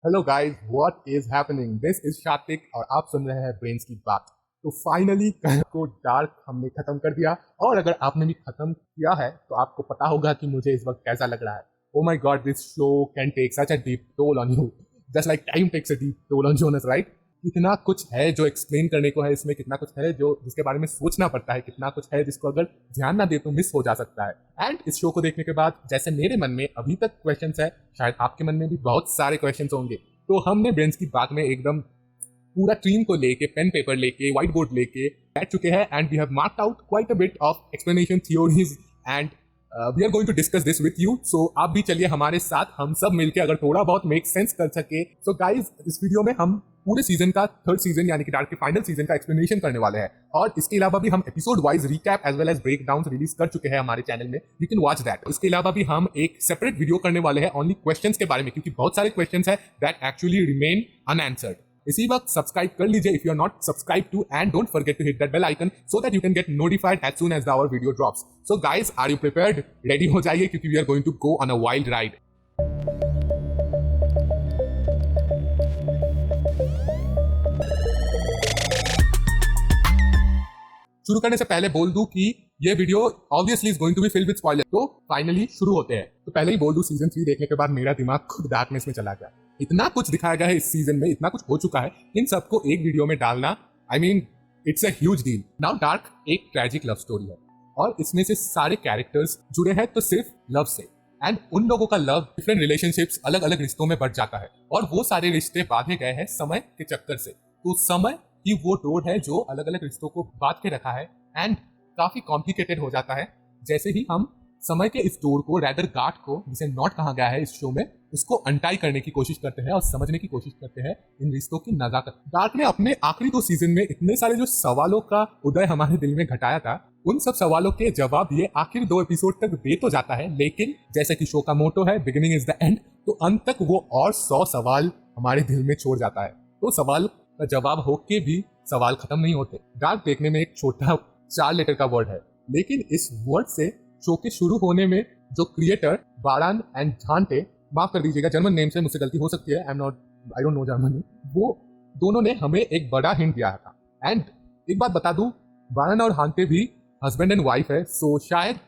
Hello guys, what is happening? This is Shatik और आप सुन रहे हैं ब्रेन्स की बात। तो फाइनली कल को डार्क हमने खत्म कर दिया। और अगर आपने भी खत्म किया है तो आपको पता होगा कि मुझे इस वक्त कैसा लग रहा है। Oh my God, this show can take such a deep toll on you, just like time takes a deep toll on Jonas, right? कितना कुछ है जो एक्सप्लेन करने को है इसमें, कितना कुछ है जो जिसके बारे में सोचना पड़ता है, कितना कुछ है जिसको अगर ध्यान ना दे तो मिस हो जा सकता है। एंड इस शो को देखने के बाद जैसे मेरे मन में अभी तक क्वेश्चंस है, शायद आपके मन में भी बहुत सारे क्वेश्चंस होंगे। तो हमने ब्रेन्स की बात में एकदम पूरा टीम को लेके, पेन पेपर लेके, व्हाइट बोर्ड लेके बैठ चुके हैं and we have marked out quite a bit of explanation theories and we are going to discuss this with you. So आप भी चलिए हमारे साथ, हम सब मिलके अगर थोड़ा बहुत मेक सेंस कर सके। सो गाइज, इस वीडियो में हम पूरे सीजन का, थर्ड सीजन यानी कि डार्क के फाइनल सीजन का एक्सप्लेनेशन करने वाले हैं। और इसके अलावा भी हम episode wise recap as well as breakdown release कर चुके हैं हमारे चैनल में, यू कैन वॉच दैट। इसके अलावा भी हम एक सेपरेट वीडियो करने वाले हैं ओनली क्वेश्चंस के बारे में, क्योंकि बहुत सारे क्वेश्चंस है दैट एक्चुअली रिमेन अनआंसर्ड। इसी वक्त सब्सक्राइब कर लीजिए if you are not subscribe to, and don't forget to hit that bell icon so that you can get notified as soon as our video drops. So guys, are you prepared? Ready हो जाइए क्योंकि we are going to go on a wild ride. शुरू करने से पहले बोल दूं कि ये video obviously is going to be filled with spoiler. तो फाइनली शुरू होते हैं। तो पहले ही बोल दूं, सीजन 3 देखने के बाद मेरा दिमाग खुद डार्कनेस में चला गया। इतना कुछ दिखाया गया है इस सीजन में, इतना कुछ हो चुका है, इन सबको एक वीडियो में डालना, I mean it's a huge deal. Now dark एक ट्रेजिक लव स्टोरी है और इसमें से सारे कैरेक्टर्स जुड़े हैं तो सिर्फ लव से। एंड उन लोगों का लव डिफरेंट रिलेशनशिप्स, अलग अलग रिश्तों में बढ़ जाता है और वो सारे रिश्ते बांधे गए हैं समय के चक्कर से। तो समय ही वो डोर है जो अलग अलग रिश्तों को बांध के रखा है एंड काफी कॉम्प्लिकेटेड हो जाता है जैसे ही हम समय के इस डोर को, रैदर गार्ड को, जिसे नॉट कहा गया है इस शो में, उसको अनटाई करने की कोशिश करते हैं और समझने की कोशिश करते हैं इन रिश्तों की नजाकत। डार्क ने अपने आखिरी 2 सीजन में इतने सारे जो सवालों का उदय हमारे दिल में घटाया था, उन सब सवालों के जवाब ये आखिर 2 एपिसोड तक दे तो जाता है, लेकिन जैसे कि शो का मोटो है बिगिनिंग इज द एंड, तो अंत तक वो और 100 सवाल हमारे दिल में छोड़ जाता है। तो सवाल का जवाब होके भी सवाल खत्म नहीं होते। डार्क देखने में एक छोटा 4 लेटर का वर्ड है, लेकिन इस वर्ड से शो के शुरू होने में जो क्रिएटर बारान एंड झांटे, माफ कर दीजिएगा जर्मन नेम से मुझसे गलती हो सकती है, आई डोंट नो जर्मन, वो दोनों ने हमें एक बड़ा हिंट दिया था। एंड एक बात बता दूं, बारान और हांटे भी हस्बैंड एंड वाइफ है, सो शायद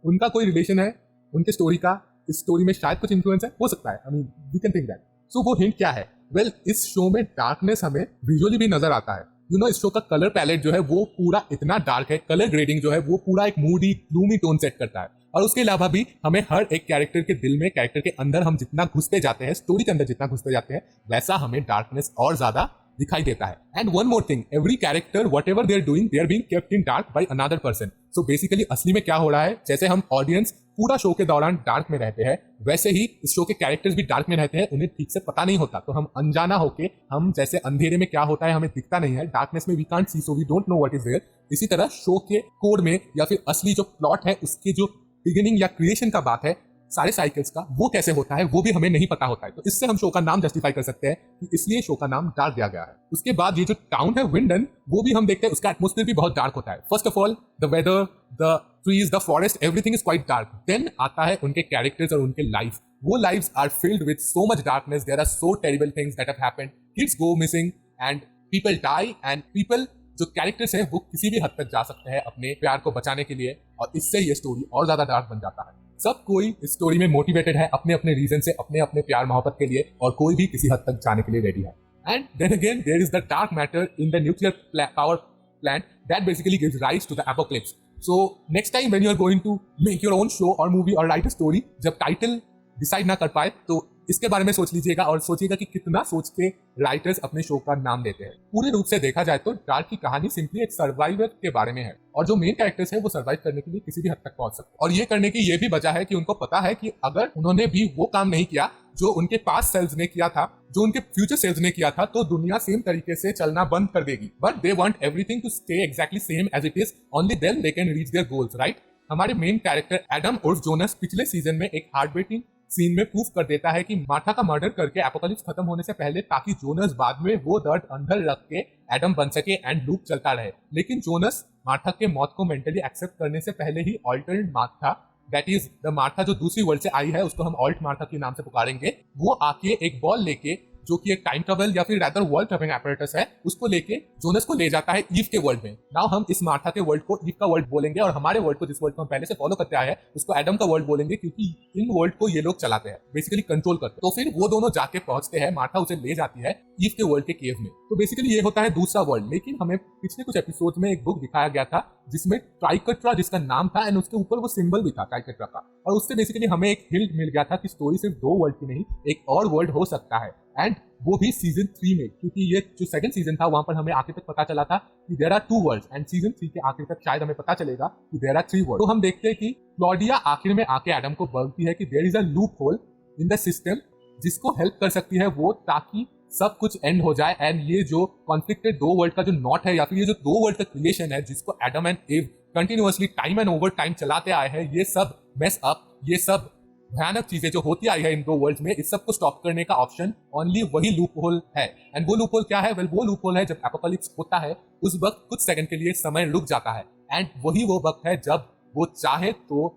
उनका कोई रिलेशन है, उनके स्टोरी का इस स्टोरी में शायद कुछ इन्फ्लुएंस है, हो सकता है, I mean we can think that. So वो हिंट क्या है? वेल, इस शो में डार्कनेस हमें विजुअली भी नजर आता है। यू नो, इस शो का कलर पैलेट जो है वो पूरा इतना डार्क है, कलर ग्रेडिंग जो है वो पूरा एक मूडी ग्लूमी टोन सेट करता है। और उसके अलावा भी हमें हर एक कैरेक्टर के दिल में, कैरेक्टर के अंदर हम जितना घुसते जाते हैं, स्टोरी के अंदर जितना घुसते जाते हैं, वैसा हमें डार्कनेस और ज्यादा दिखाई देता है। And one more thing, every character whatever they are doing, they are being kept in dark by another person. So basically असली में क्या हो रहा है, जैसे हम ऑडियंस पूरा शो के दौरान डार्क में रहते हैं, वैसे ही इस शो के कैरेक्टर्स भी डार्क में रहते हैं, उन्हें ठीक से पता नहीं होता। तो हम अनजाना होके, हम जैसे अंधेरे में क्या होता है हमें दिखता नहीं है, डार्कनेस में we can't see, so we don't know what is there. इसी तरह शो के कोड में या फिर असली जो प्लॉट है, उसके जो बिगिनिंग या क्रिएशन का बात है, सारे साइकिल्स का, वो कैसे होता है वो भी हमें नहीं पता होता है। तो इससे हम शो का नाम जस्टिफाई कर सकते हैं कि इसलिए शो का नाम डार्क दिया गया है। उसके बाद ये जो टाउन है विंडन, वो भी हम देखते हैं, उसका एटमॉस्फेयर भी बहुत डार्क होता है। First of all the weather, the trees, the forest, everything is quite dark. Then आता है उनके कैरेक्टर्स और उनके लाइफ। वो lives are filled with so much darkness, there are so terrible things that have happened, kids go missing and people die, and people, जो characters हैं वो किसी भी हद तक जा सकते हैं अपने प्यार को बचाने के लिए, और इससे ये स्टोरी और ज्यादा डार्क बन जाता है। सब कोई इस स्टोरी में मोटिवेटेड है अपने अपने रीजन से, अपने अपने प्यार मोहब्बत के लिए, और कोई भी किसी हद तक जाने के लिए रेडी है। And then again there is the dark matter in the nuclear power plant that basically gives rise to the apocalypse. So next time when you are going to make your own show और movie और write a story, जब title decide ना कर पाए तो इसके बारे में सोच लीजिएगा और सोचिएगा कि कितना सोच के राइटर्स अपने शो का नाम देते हैं। पूरे रूप से देखा जाए तो डार्क की कहानी सिंपली एक सर्वाइवर के बारे में है, और जो मेन कैरेक्टर्स है वो सर्वाइव करने के लिए किसी भी हद तक पहुंच सकते हैं। और ये करने की ये भी वजह है कि उनको पता है कि अगर उन्होंने भी वो काम नहीं किया जो उनके पास सेल्स ने किया था, जो उनके फ्यूचर सेल्स ने किया था, तो दुनिया सेम तरीके से चलना बंद कर देगी। But they want everything to stay exactly same as it is, only then they can reach their goals, right? हमारे मेन कैरेक्टर एडम उर्फ जोनस पिछले सीजन में एक हार्ट ब्रेकिंग सीन में प्रूफ कर देता है कि मार्था का मर्डर करके एपोकलिप्स खत्म होने से पहले, ताकि जोनस बाद में वो दर्द अंदर रख के एडम बन सके एंड लूप चलता रहे। लेकिन जोनस मार्था के मौत को मेंटली एक्सेप्ट करने से पहले ही altered Martha, that is the Martha जो दूसरी वर्ल्ड से आई है, उसको हम ऑल्ट मार्था के नाम से पुकारेंगे, वो आके एक बॉल लेके जो कि एक टाइम ट्रेवल या फिर रादर वर्ल्ड ट्रैवलिंग apparatus है, उसको लेके जोनस को ले जाता है ईव के वर्ल्ड में। नाउ हम इस मार्था के वर्ल्ड को ईव का वर्ल्ड बोलेंगे और हमारे वर्ल्ड को, जिस वर्ल्ड को हम पहले से फॉलो करते आए हैं, उसको एडम का वर्ल्ड बोलेंगे, क्योंकि इन वर्ल्ड को ये लोग चलाते हैं, बेसिकली कंट्रोल करते हैं। तो फिर वो दोनों जाके पहुंचते हैं, मार्था उसे ले जाती है ईव के वर्ल्ड के केव में। तो बेसिकली ये होता है दूसरा वर्ल्ड। लेकिन हमें पिछले कुछ एपिसोड में एक बुक दिखाया गया था जिसमें ट्राइकेट्रा जिसका नाम था, एंड उसके ऊपर वो सिंबल भी था ट्राइकेट्रा का, और उससे बेसिकली हमें एक हिंट मिल गया था कि स्टोरी सिर्फ 2 वर्ल्ड की नहीं, एक और वर्ल्ड हो सकता है, एंड वो भी सीजन 3 में, क्योंकि ये जो सेकंड सीजन था वहां पर हमें आखिर तक पता चला था कि there are 2 worlds, and season 3 के आखिर तक शायद हमें पता चलेगा कि देयर आर 3 वर्ल्ड। तो हम देखते हैं कि क्लॉडिया आखिर में आके एडम को बोलती है कि there is a loophole in the system जिसको हेल्प कर सकती है वो, ताकि सब कुछ एंड हो जाए, एंड ये जो कॉन्फ्लिक्टेड 2 वर्ल्ड का जो नॉट है, या फिर ये जो 2 वर्ल्ड का क्रिएशन है जिसको एडम एंड एव continuously time and over time चलाते आए हैं, ये सब मेस अप, ये सब भयानक चीजें जो होती आई है इन 2 वर्ल्ड्स में, इस सब को स्टॉप करने का ऑप्शन ओनली वही लूप होल है। एंड वो लूप होल क्या है? वेल, वो लूप होल है जब एपोकलिप्स होता है उस वक्त कुछ सेकंड के लिए समय रुक जाता है, एंड वही वो वक्त है जब वो चाहे तो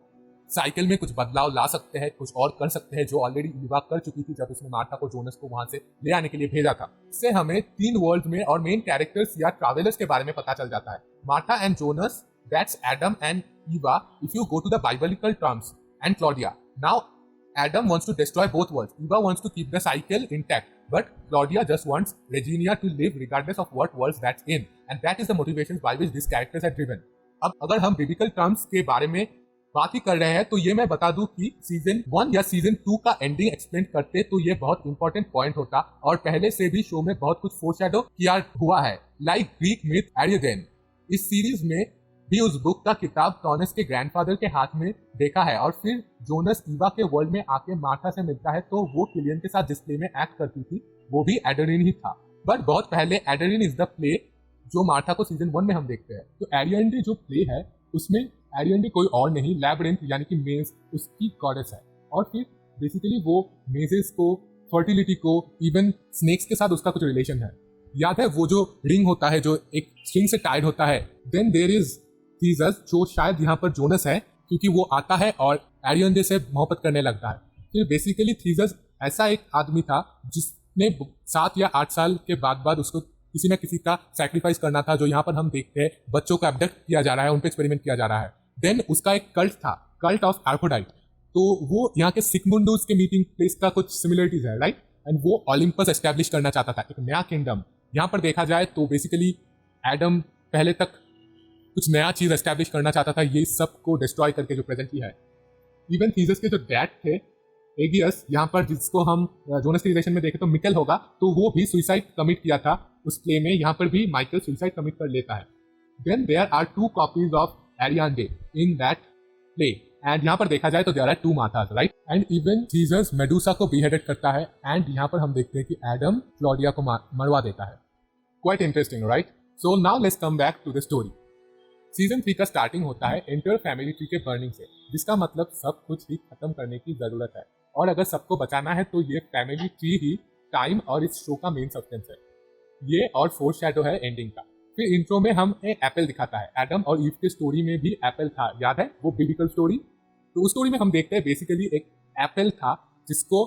साइकिल में कुछ बदलाव ला सकते हैं, कुछ और कर सकते हैं, जो ऑलरेडी ईवा कर चुकी थी जब उसने मार्था को जोनस को वहां से ले आने के लिए भेजा था। इससे हमें 3 वर्ल्ड में और मेन कैरेक्टर्स या ट्रैवलर्स के बारे में पता चल जाता है। Martha and Jonas, that's Adam and Eva if you go to the biblical terms, and Claudia. Now Adam wants to destroy both worlds. Eva wants to keep the cycle intact, but Claudia just wants Regina to live regardless of what worlds that's in, and that is the motivations by which these characters are driven. अब अगर हम biblical terms के बारे में बात ही कर रहे हैं तो ये मैं बता दूं कि सीजन 1 या सीजन 2 का एंडिंग एक्सप्लेन करते तो ये बहुत इंपॉर्टेंट पॉइंट होता, और पहले से भी शो में बहुत कुछ फोरशैडो किया हुआ है, लाइक ग्रीक मिथ एरियोगेन। इस सीरीज में भी उस बुक का किताब टॉनस के ग्रैंडफादर के हाथ में देखा है, और फिर जोनस ईवा के वर्ल्ड में आके मार्था से मिलता है तो वो किलियन के साथ जिस प्ले में एक्ट करती थी वो भी एडरिन ही था। बट बहुत पहले एडरिन इज द प्ले जो मार्था को सीजन 1 में हम देखते हैं। तो एरियंडे जो प्ले है उसमें एरियंडे कोई और नहीं, लैबिरिंथ यानी कि मेज उसकी गॉडेस है, और फिर बेसिकली वो मेजेस को, फर्टिलिटी को, इवन स्नेक्स के साथ उसका कुछ रिलेशन है। याद है वो जो रिंग होता है जो एक स्ट्रिंग से टाइड होता है। देन देयर इज थीजस, जो शायद यहाँ पर जोनस है, क्योंकि वो आता है और एरियंडे से मोहब्बत करने लगता है। फिर बेसिकली थीजस ऐसा एक आदमी था जिसने 7 या 8 साल के बाद उसको किसी न किसी का सैक्रिफाइस करना था, जो यहाँ पर हम देखते हैं बच्चों को एब्डक्ट किया जा रहा है, उन पर एक्सपेरिमेंट किया जा रहा है। देन उसका एक कल्ट था, कल्ट ऑफ एफ्रोडाइट। तो वो यहाँ के सिगमुंडुस के मीटिंग प्लेस का कुछ सिमिलरिटीज है, राइट। एंड वो ओलिम्पस एस्टेब्लिश करना चाहता था, एक नया किंगडम। यहाँ पर देखा जाए तो बेसिकली एडम पहले तक कुछ नया चीज एस्टेब्लिश करना चाहता था, ये सब को डिस्ट्रॉय करके जो प्रेजेंटली है। इवन थीजस के जो डैड थे एगियस, यहाँ पर जिसको हम जोनस के रिलेशन में देखें तो मिकल होगा, तो वो भी सुसाइड कमिट किया था उस प्ले में। यहाँ पर भी माइकल सुसाइड कमिट कर लेता है। Then there are 2 copies of एरियंडे इन दैट प्ले, एंड यहाँ पर देखा जाए तो there are 2 Marthas, right. And even Jesus Medusa को बीहेडेड करता है, एंड यहाँ पर हम देखते हैं कि एडम क्लॉडिया को मरवा देता है। Quite interesting, right. So now let's come back to the story. Season 3 का स्टार्टिंग होता है एंटर फैमिली ट्री के बर्निंग से, जिसका मतलब सब कुछ ही खत्म करने की जरूरत है, और अगर सबको बचाना है तो ये फैमिली ट्री ही टाइम और इस शो का मेन सब्सटेंस है। ये और फोरशैडो है एंडिंग का। फिर इंट्रो में हम एक एप्पल दिखाता है। एडम और ईव के स्टोरी में भी एप्पल था, याद है वो बिब्लिकल स्टोरी। तो उस स्टोरी में हम देखते हैं बेसिकली एक एप्पल था जिसको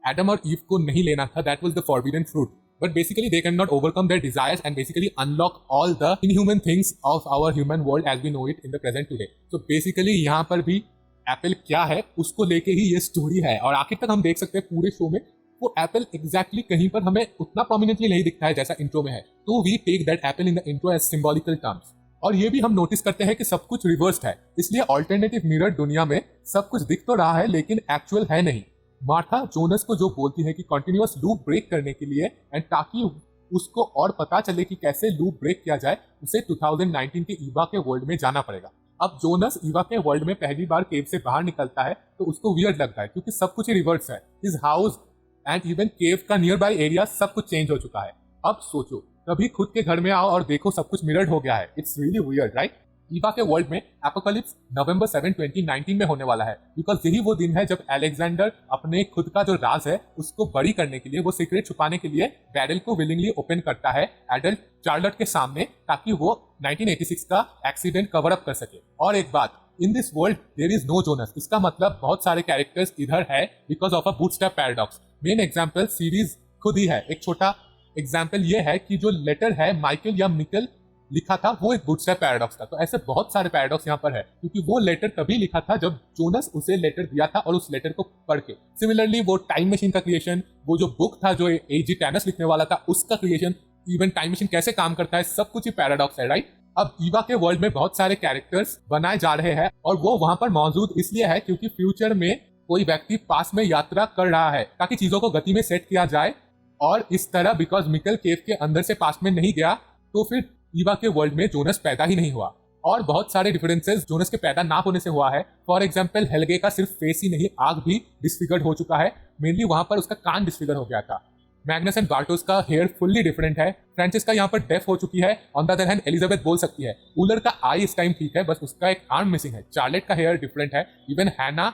एडम और ईव को नहीं लेना था, that was the forbidden fruit. But basically they cannot overcome their desires and basically unlock all the inhuman things of our human world as we know it in the present today. So basically यहाँ पर भी Apple क्या है उसको लेके ही ये story है, और आखिर तक हम देख सकते हैं पूरे शो में वो एप्पल एग्जैक्टली कहीं पर हमें उतना प्रोमिनेंटली नहीं दिखता है जैसा इंट्रो में है। तो we take that apple in the intro as symbolical terms, और ये भी हम नोटिस करते हैं कि सब कुछ रिवर्स्ड है, इसलिए ऑल्टरनेटिव मिरर दुनिया में सब कुछ दिख तो रहा है लेकिन एक्चुअल है नहीं। मार्था जोनस को जो बोलती है कि कंटिन्यूअस लूप ब्रेक करने के लिए, एंड ताकि उसको और पता चले कि कैसे लूप ब्रेक किया जाए, उसे 2019 के ईवा के वर्ल्ड में जाना पड़ेगा। अब जोनस ईवा के वर्ल्ड में पहली बार केव से बाहर निकलता है तो उसको वियर्ड लगता है, क्योंकि सब कुछ रिवर्स है। हिज हाउस एंड इवन केव का नियर बाय एरिया सब कुछ चेंज हो चुका है। अब सोचो, कभी खुद के घर में आओ और देखो सब कुछ मिरर्ड हो गया है। It's really weird, right. Eva के वर्ल्ड में एपोकलिप्स नवंबर 7, 2019 में होने वाला है, बिकॉज यही वो दिन है जब अलेक्जेंडर अपने खुद का जो राज है उसको बड़ी करने के लिए, वो सीक्रेट छुपाने के लिए बैरल को विलिंगली ओपन करता है एडल्ट चार्लट के सामने, ताकि वो 1986 का एक्सीडेंट कवर अप कर सके। और एक बात, in this world there is no Jonas, इसका मतलब बहुत सारे कैरेक्टर्स इधर है because of a bootstrap paradox. Main example series खुद ही है। एक छोटा एग्जाम्पल ये है कि जो लेटर है माइकल या मिकल लिखा था वो एक बूटस्ट्रैप पैराडॉक्स था। तो ऐसे बहुत सारे पैराडॉक्स यहाँ पर है क्योंकि वो लेटर तभी लिखा था जब जोनस उसे लेटर दिया था और उस लेटर को पढ़ के। सिमिलरली वो टाइम मशीन का क्रिएशन, वो जो बुक था जो एजी टैनस लिखने वाला था उसका क्रिएशन, इवन टाइम मशीन कैसे काम करता है, सब कुछ ही पैराडॉक्स है, राइट। अब ईवा के वर्ल्ड में बहुत सारे कैरेक्टर्स बनाए जा रहे हैं और वो वहां पर मौजूद इसलिए है क्योंकि फ्यूचर में कोई व्यक्ति पास में यात्रा कर रहा है ताकि चीजों को गति में सेट किया जाए। और इस तरह बिकॉज मिकल केव के अंदर से पास में नहीं गया तो फिर ईवा के वर्ल्ड में जोनस पैदा ही नहीं हुआ। और बहुत सारे डिफरेंसेस जोनस के पैदा ना होने से हुआ है। फॉर एग्जाम्पल हेल्गे का सिर्फ फेस ही नहीं, आग भी डिसफिगर्ड हो चुका है। मेनली वहां पर उसका कान डिसफिगर हो गया था। मैग्नस एंड बार्टोस का हेयर फुल्ली डिफरेंट है। फ्रांसिस का यहाँ पर डेफ हो चुकी है। On the other hand Elizabeth बोल सकती है। उलर का आई इस टाइम ठीक है, बस उसका एक आर्म मिसिंग है। चार्लेट का हेयर डिफरेंट है। इवन हैना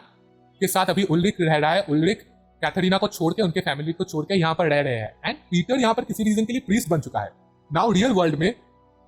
के साथ अभी उल्रिक रह रहा है। उल्रिक कैथरीना को छोड़ के, उनके फैमिली को छोड़ के यहाँ पर रह रहे हैं। एंड पीटर यहाँ पर किसी रीजन के लिए प्रीस्ट बन चुका है। नाउ रियल वर्ल्ड में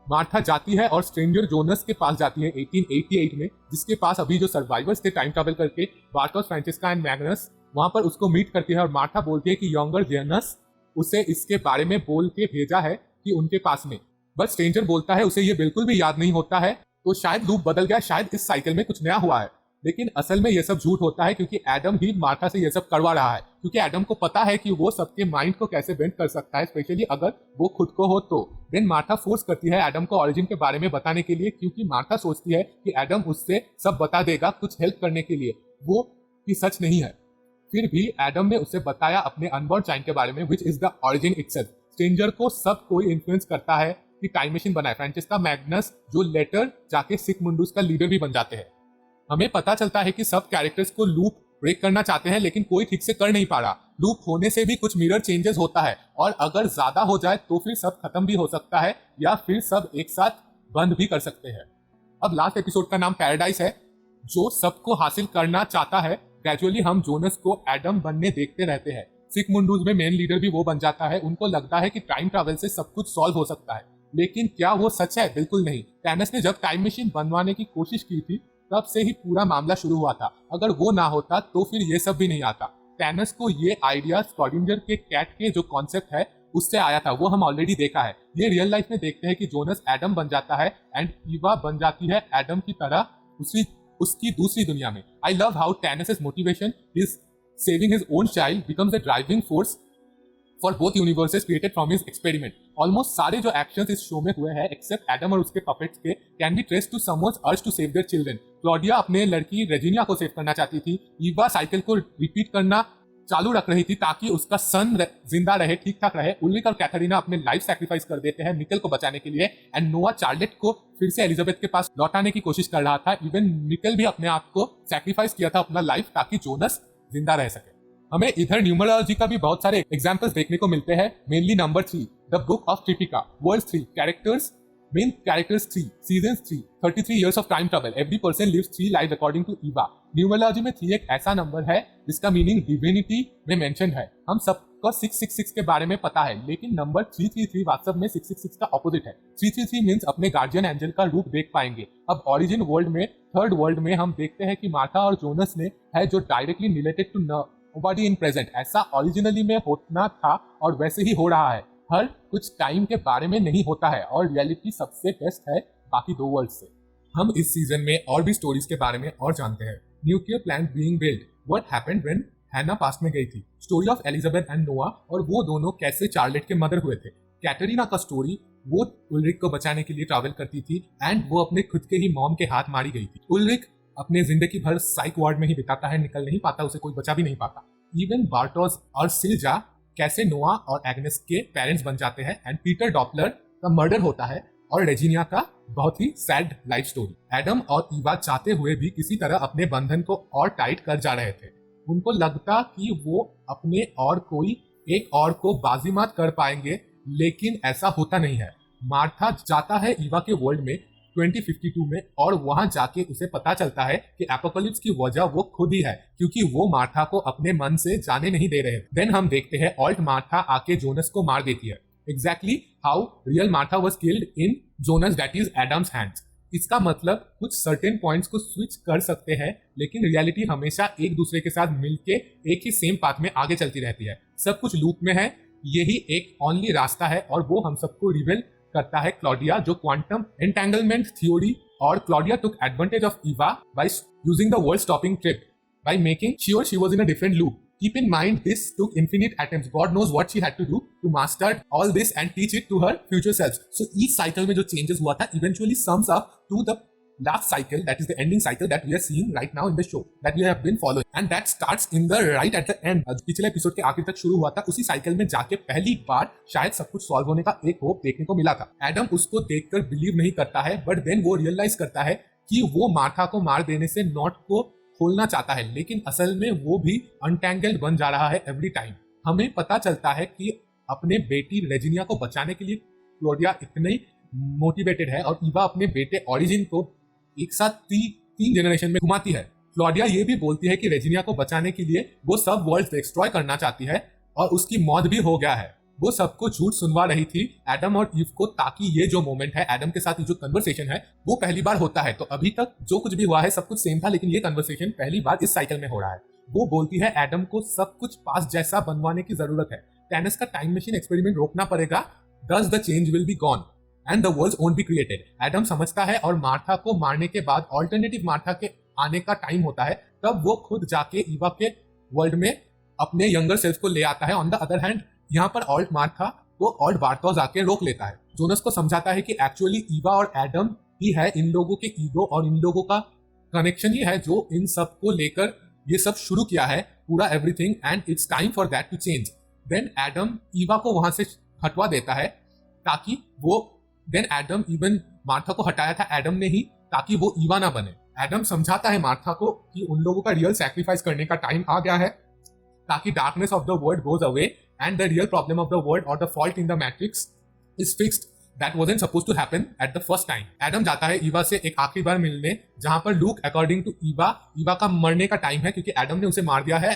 मार्था जाती है और स्ट्रेंजर जोनस के पास जाती है 1888 में, जिसके पास अभी जो सर्वाइवर्स थे टाइम ट्रैवल करके, बार्टोस, फ्रांसिस्का एंड मैग्नस, वहां पर उसको मीट करती है। और मार्था बोलती है कि यंगर जोनस उसे इसके बारे में बोल के भेजा है कि उनके पास में, बट स्ट्रेंजर बोलता है उसे ये बिल्कुल भी याद नहीं होता है। तो शायद लूप बदल गया, शायद इस साइकिल में कुछ नया हुआ है। लेकिन असल में ये सब झूठ होता है क्योंकि एडम ही मार्था से ये सब करवा रहा है। क्योंकि एडम को पता है कि वो सबके माइंड को कैसे बेंड कर सकता है, स्पेशली अगर वो खुद को हो तो। देन मार्था फोर्स करती है एडम को ओरिजिन के बारे में बताने के लिए, क्योंकि मार्था सोचती है कि एडम उससे सब बता देगा कुछ हेल्प करने के लिए, वो कि सच नहीं है। फिर भी एडम ने उसे बताया अपने अनबॉर्न चाइल्ड के बारे में, which is the origin itself. Stranger को सब कोई इन्फ्लुएंस करता है कि टाइम मशीन बनाए। फ्रांसिस्का, मैग्नस जो लेटर जाके सिक मुंडूस का लीडर भी बन जाते हैं। हमें पता चलता है कि सब कैरेक्टर्स को लूप ब्रेक करना चाहते हैं लेकिन कोई ठीक से कर नहीं पा रहा। लूप होने से भी कुछ मिरर चेंजेस होता है और अगर ज्यादा हो जाए तो फिर सब खत्म भी हो सकता है या फिर सब एक साथ बंद भी कर सकते हैं। अब लास्ट एपिसोड का नाम पैराडाइस है, जो सबको हासिल करना चाहता है। ग्रेजुअली हम जोनस को एडम बनने देखते रहते हैं। सिक मुंडूज में मेन लीडर भी वो बन जाता है। उनको लगता है कि टाइम ट्रैवल से सब कुछ सॉल्व हो सकता है, लेकिन क्या वो सच है? बिल्कुल नहीं। टैनस ने जब टाइम मशीन बनवाने की कोशिश की थी तब से ही पूरा मामला शुरू हुआ था। अगर वो ना होता तो फिर ये सब भी नहीं आता। टैनस को ये आइडिया स्कॉर्डिंजर के कैट के जो कॉन्सेप्ट है उससे आया था, वो हम ऑलरेडी देखा है। ये रियल लाइफ में देखते हैं कि जोनस एडम बन जाता है एंड ईवा बन जाती है एडम की तरह उसकी दूसरी दुनिया में। I love how Tannhaus motivation is saving his own child becomes the driving force for both universes created from his experiment. Almost सारे जो एक्शंस इस शो में हुए हैं एक्सेप्ट एडम और उसके पपेट्स के can be traced to someone's urge to save their children. Claudia अपने लड़की रेजिनिया को सेव करना चाहती थी। ईवा साइकिल को रिपीट करना चालू रख रही थी ताकि उसका सन जिंदा रहे, ठीक ठाक रहे। उल्रिक और कैथरीना अपने लाइफ सैक्रिफाइस कर देते हैं मिकल को बचाने के लिए। एंड नोआ चार्लेट को फिर से एलिजाबेथ के पास लौटाने की कोशिश कर रहा था। इवन मिकल भी अपने आप को सैक्रिफाइस किया था अपना लाइफ ताकि जोनस जिंदा रह सके। हमें इधर न्यूमरोलॉजी का भी बहुत सारे एग्जांपल्स देखने को मिलते हैं। Mainly number 3, the book of ट्रिपिका, world 3, characters, main characters 3, season 3, 33 years of time travel, every person lives 3 lives according to Eva. Numerology में 3 एक ऐसा नंबर है जिसका मीनिंग डिविनिटी में मेंशन है। हम सबको 666 के बारे में पता है, लेकिन नंबर 333 वास्तव में 666 का ऑपोजिट है। 333 मीन्स अपने गार्जियन एंजल का रूप देख पाएंगे। अब ओरिजिन वर्ल्ड में, थर्ड वर्ल्ड में हम देखते हैं कि मार्था और जोनस ने है जो directly related to nobody in present. ऐसा ओरिजिनली में होना था और वैसे ही हो रहा है। हर कुछ टाइम के बारे में नहीं होता है और रियलिटी सबसे बेस्ट है बाकी 2 वर्ल्ड से। हम इस सीजन में और भी स्टोरीज के बारे में और जानते हैं। Nuclear plant being build, what happened when हैना पास्ट में गई थी, स्टोरी ऑफ एलिजाबेथ एंड नोआ और वो दोनों कैसे चार्लेट के मदर हुए थे। कैटरीना का स्टोरी, वो उल्रिक को बचाने के लिए ट्रैवल करती थी एंड वो अपने खुद के ही मॉम के हाथ मारी गई थी। उल्रिक अपने जिंदगी भर साइक वार्ड में ही बिताता है, निकल नहीं पाता, उसे कोई बचा भी नहीं पाता। इवन बार्टोस और सिल्जा कैसे नोआ और एग्नेस के पेरेंट्स बन जाते हैं। एंड पीटर डॉपलर का मर्डर होता है और रेजिनिया का बहुत ही सैड लाइफ स्टोरी। एडम और ईवा चाहते हुए भी किसी तरह अपने बंधन को और टाइट कर जा रहे थे। उनको लगता कि वो अपने और कोई एक और को बाजी मात कर पाएंगे, लेकिन ऐसा होता नहीं है। मार्था जाता है ईवा के वर्ल्ड में 2052 में और वहां जाके उसे पता चलता है कि एपोकलिप्स की वजह वो खुद ही है, क्योंकि वो मार्था को अपने मन से जाने नहीं दे रहे। देन हम देखते हैं ऑल्ट मार्था आके जोनस को मार देती है। Exactly how real Martha was killed in Jonas that is Adam's hands. इसका मतलब कुछ सर्टेन पॉइंट्स को स्विच कर सकते हैं, लेकिन रियलिटी हमेशा एक दूसरे के साथ मिलके एक ही सेम पाथ में आगे चलती रहती है। सब कुछ लूप में है, यही एक ओनली रास्ता है और वो हम सबको रिवील करता है क्लॉडिया, जो क्वांटम एंटेंगलमेंट थ्योरी, और Claudia took advantage of Eva by using the world stopping trip by making sure she was in a different loop. Keep in mind this took infinite attempts. God knows what she had to do to master all this and teach it to her future selves. So each cycle में जो changes हुआ था eventually sums up to the last cycle, that is the ending cycle that we are seeing right now in the show that we have been following, and that starts in the right at the end. पिछले episode के आखिर तक शुरू हुआ था, उसी cycle में जाके पहली बार शायद सब कुछ सॉल्व होने का एक होप देखने को मिला था। एडम उसको देखकर बिलीव नहीं करता है, बट देन वो रियलाइज करता है कि वो मार्था को मार देने से नॉट को खोलना चाहता है, लेकिन असल में वो भी अनटैंगल्ड बन जा रहा है एवरी टाइम। हमें पता चलता है कि अपने बेटी रेजिनिया को बचाने के लिए क्लॉडिया इतनी मोटिवेटेड है और ईवा अपने बेटे ओरिजिन को एक साथ तीन जनरेशन में घुमाती है। क्लॉडिया ये भी बोलती है कि रेजिनिया को बचाने के लिए वो सब वर्ल्ड डिस्ट्रॉय करना चाहती है और उसकी मौत भी हो गया है। वो सबको झूठ सुनवा रही थी एडम और ईव को, ताकि ये जो मोमेंट है एडम के साथ, ये जो कन्वर्सेशन है वो पहली बार होता है। तो अभी तक जो कुछ भी हुआ है सब कुछ सेम था, लेकिन ये कन्वर्सेशन पहली बार इस साइकिल में हो रहा है। वो बोलती है एडम को सब कुछ पास जैसा बनवाने की जरूरत है, टैनस का टाइम मशीन एक्सपेरिमेंट रोकना पड़ेगा, thus the change will be gone and the worlds won't be created. Adam समझता है और मार्था को मारने के बाद ऑल्टरनेटिव मार्था के आने का टाइम होता है, तब वो खुद जाके ईवा के वर्ल्ड में अपने यंगर सेल्फ को ले आता है। ऑन द अदर हैंड यहाँ पर ऑल्ट मार्था को ऑल्ट बार्थोस आके रोक लेता है। जोनस को समझाता है कि एक्चुअली ईवा और एडम ही है इन लोगों के ईगो और इन लोगों का कनेक्शन ही है जो इन सब को लेकर ये सब शुरू किया है पूरा everything, and it's time for that to change. Then Adam Eva को वहां से हटवा देता है ताकि वो, देन एडम इवन मार्था को हटाया था एडम ने ही, ताकि वो ईवा ना बने। एडम समझाता है मार्था को कि उन लोगों का रियल सैक्रिफाइस करने का टाइम आ गया है, ताकि darkness of the world goes away and the real problem of the world or the fault in the matrix is fixed. That wasn't supposed to happen at the first time. Adam जाता है ईवा से एक आखिरी बार मिलने, जहां पर look according to Eva का मरने का टाइम है, क्योंकि एडम ने उसे मार दिया है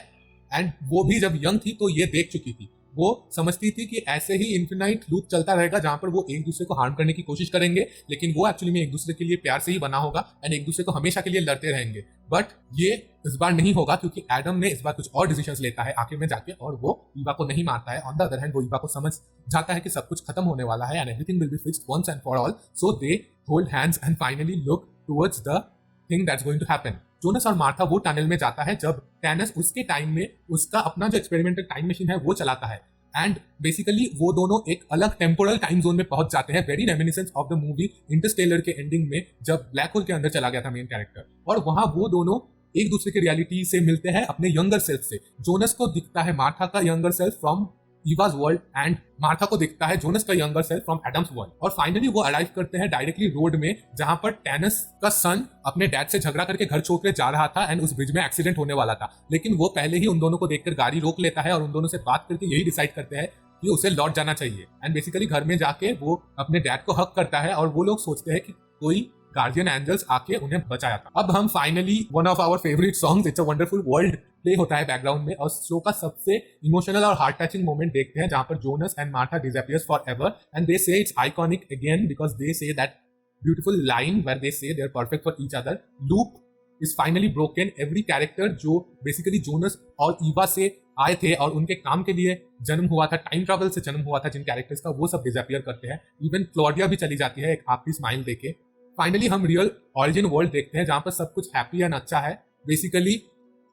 एंड वो भी जब यंग थी तो ये देख चुकी थी। वो समझती थी कि ऐसे ही इन्फिनाइट लूप चलता रहेगा जहां पर वो एक दूसरे को हार्म करने की कोशिश करेंगे, लेकिन वो एक्चुअली में एक दूसरे के लिए प्यार से ही बना होगा एंड एक दूसरे को हमेशा के लिए लड़ते रहेंगे। बट ये इस बार नहीं होगा, क्योंकि एडम ने इस बार कुछ और डिसीजंस लेता है आखिर में जाके, और वो ईवा को नहीं मारता है। ऑन द अदर हैंड वो ईवा को समझ जाता है कि सब कुछ खत्म होने वाला है and everything will be fixed once and for all, so they hold hands and finally look towards the thing that's going to happen. Jonas और मार्था वो टनल में जाता है जब टैनस उसके टाइम में उसका अपना जो एक्सपेरिमेंटल टाइम मशीन है वो चलाता है, एंड बेसिकली वो दोनों एक अलग टेम्पोरल टाइम जोन में पहुंच जाते हैं, very reminiscence of the movie Interstellar के एंडिंग में जब ब्लैक होल के अंदर चला गया था मेन कैरेक्टर, और वहां वो दोनों एक दूसरे की रियलिटी से मिलते हैं अपने यंगर सेल्फ से। जोनस को दिखता है मार्था का younger self from Eva's world and Martha को दिखता है जोनस का younger self from Adam's world, और फाइनली वो अराइव करते हैं डायरेक्टली रोड में, जहां पर टैनस का सन अपने डैड से झगड़ा करके घर छोड़ के जा रहा था एंड उस ब्रिज में एक्सीडेंट होने वाला था, लेकिन वो पहले ही उन दोनों को देखकर गाड़ी रोक लेता है और उन दोनों से बात करके यही डिसाइड करते हैं कि उसे लौट जाना चाहिए। एंड बेसिकली घर में जाके वो अपने डैड को हक करता है और वो लोग सोचते हैं कि कोई गार्डियन एंजल्स आके उन्हें बचाया था। अब हम finally one of our favourite songs it's a wonderful world play होता है बैकग्राउंड में, और शो का सबसे इमोशनल और हार्ट टचिंग मोमेंट देखते हैं, जहां पर Jonas and Martha disappears forever and they say it's iconic again because they say that beautiful line where they say they are perfect for each other. Loop is finally broken. Every character जो basically Jonas और Eva से आए थे और उनके काम के लिए जन्म हुआ था, टाइम ट्रैवल से जन्म हुआ था जिन कैरेक्टर्स का, वो सब डिसअपियर करते हैं। इवन क्लॉडिया भी चली जाती है एक आखिरी स्माइल देके। फाइनली हम रियल ओरिजिन वर्ल्ड देखते हैं जहां पर सब कुछ हैप्पी एंड अच्छा है। बेसिकली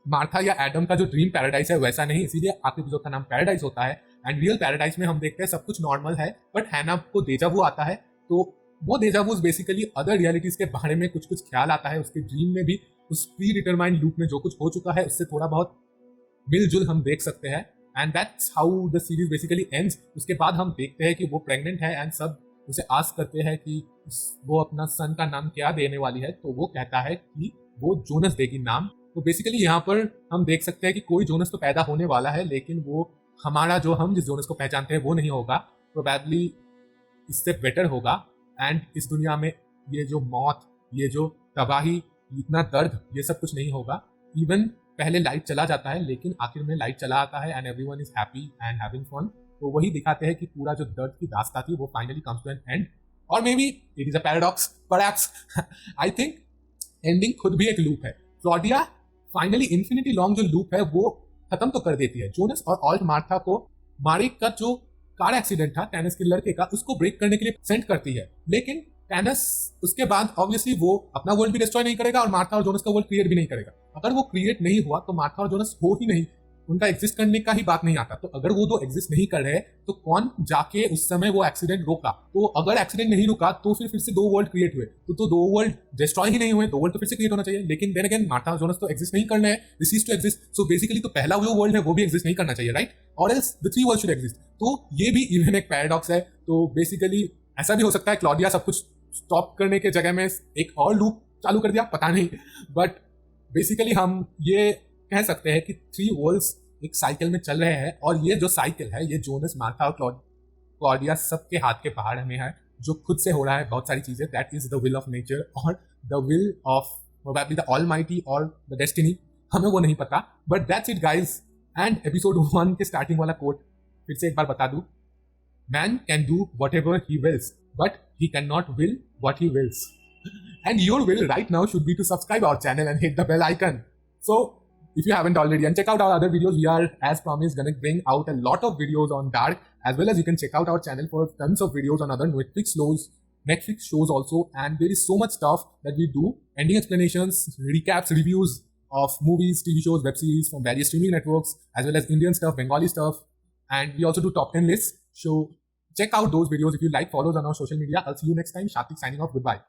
मार्था या एडम का जो ड्रीम पैराडाइज है वैसा नहीं, इसीलिए आखिरी एपिसोड का नाम पैराडाइज होता है। एंड रियल पैराडाइज में हम देखते हैं सब कुछ नॉर्मल है, बट हैना को डेजावू आता है, तो वो डेजावू बेसिकली अदर रियलिटीज के बारे में कुछ कुछ ख्याल आता है। उसके ड्रीम में भी उस प्री डिटरमाइंड लूप में जो कुछ हो चुका है उससे थोड़ा बहुत मिलजुल हम देख सकते हैं, and that's how the series basically ends. उसके बाद हम देखते हैं कि वो प्रेग्नेंट है एंड सब उसे आस्क करते हैं कि वो अपना सन का नाम क्या देने वाली है, तो वो कहता है कि वो जोनस देगी नाम। तो बेसिकली यहाँ पर हम देख सकते हैं कि कोई जोनस तो पैदा होने वाला है, लेकिन वो हमारा जो हम जिस जोनस को पहचानते हैं वो नहीं होगा, प्रोबेबली इससे बेटर होगा। एंड इस दुनिया में ये जो मौत, ये जो तबाही, इतना दर्द, ये सब कुछ नहीं होगा। इवन पहले लाइट चला जाता है लेकिन आखिर में लाइट चला आता है and everyone is happy and having fun. तो वही दिखाते हैं कि पूरा जो दर्द की दास्तां थी वो finally comes to an end, और may be it is a paradox perhaps. I think ending खुद भी एक लूप है। क्लॉडिया फाइनली इन्फिनिटी लॉन्ग जो लूप है वो खत्म तो कर देती है। जोनस और ऑल्ट मार्था को मारिक का जो कार एक्सीडेंट था टैनस के लड़के का, उसको ब्रेक करने के लिए सेंड करती है, लेकिन टैनस उसके बाद ऑब्वियसली वो अपना वर्ल्ड भी डिस्ट्रॉय नहीं करेगा और मार्था और जोनस का वर्ल्ड क्रिएट भी नहीं करेगा। अगर वो क्रिएट नहीं हुआ तो मार्था और जोनस हो ही नहीं, उनका एग्जिस्ट करने का ही बात नहीं आता। तो अगर वो दो एग्जिस्ट नहीं कर रहे तो कौन जाके उस समय वो एक्सीडेंट रोका? तो अगर एक्सीडेंट नहीं रुका तो फिर से दो वर्ल्ड क्रिएट हुए, तो दो वर्ल्ड डिस्ट्रॉय ही नहीं हुए, दो वर्ल्ड तो फिर से क्रिएट होना चाहिए। लेकिन देन अगेन मार्था और जोनस तो एग्जिस्ट नहीं करने हैं, this is to exist, so basically तो पहला जो वर्ल्ड है वो भी एग्जिस्ट नहीं करना चाहिए, राइट? और else the three world should exist. तो ये भी इवन एक पैराडॉक्स है। तो बेसिकली ऐसा भी हो सकता है क्लॉडिया सब कुछ स्टॉप करने के जगह में एक और लूप चालू कर दिया, पता नहीं। बट बेसिकली हम ये कह सकते हैं कि थ्री वर्ल्ड्स एक साइकिल में चल रहे हैं, और ये जो साइकिल है ये जोनस, मार्था और क्लॉडिया सबके हाथ के पहाड़ में है। जो खुद से हो रहा है बहुत सारी चीजें, that is the will of nature और the will of probably the almighty और द डेस्टिनी, हमें वो नहीं पता। But that's it guys. And episode 1 के स्टार्टिंग वाला कोट फिर से एक बार बता दूं, man can do whatever he wills but he can not will whatever विल्स। And your will right now should be to subscribe our channel and hit the bell icon. So if you haven't already, and check out our other videos, we are as promised going to bring out a lot of videos on Dark, as well as you can check out our channel for tons of videos on other Netflix shows also. And there is so much stuff that we do, ending explanations, recaps, reviews of movies, TV shows, web series from various streaming networks, as well as Indian stuff, Bengali stuff, and we also do top 10 lists. So check out those videos if you like. Follow us on our social media. I'll see you next time. Shatik signing off. Goodbye.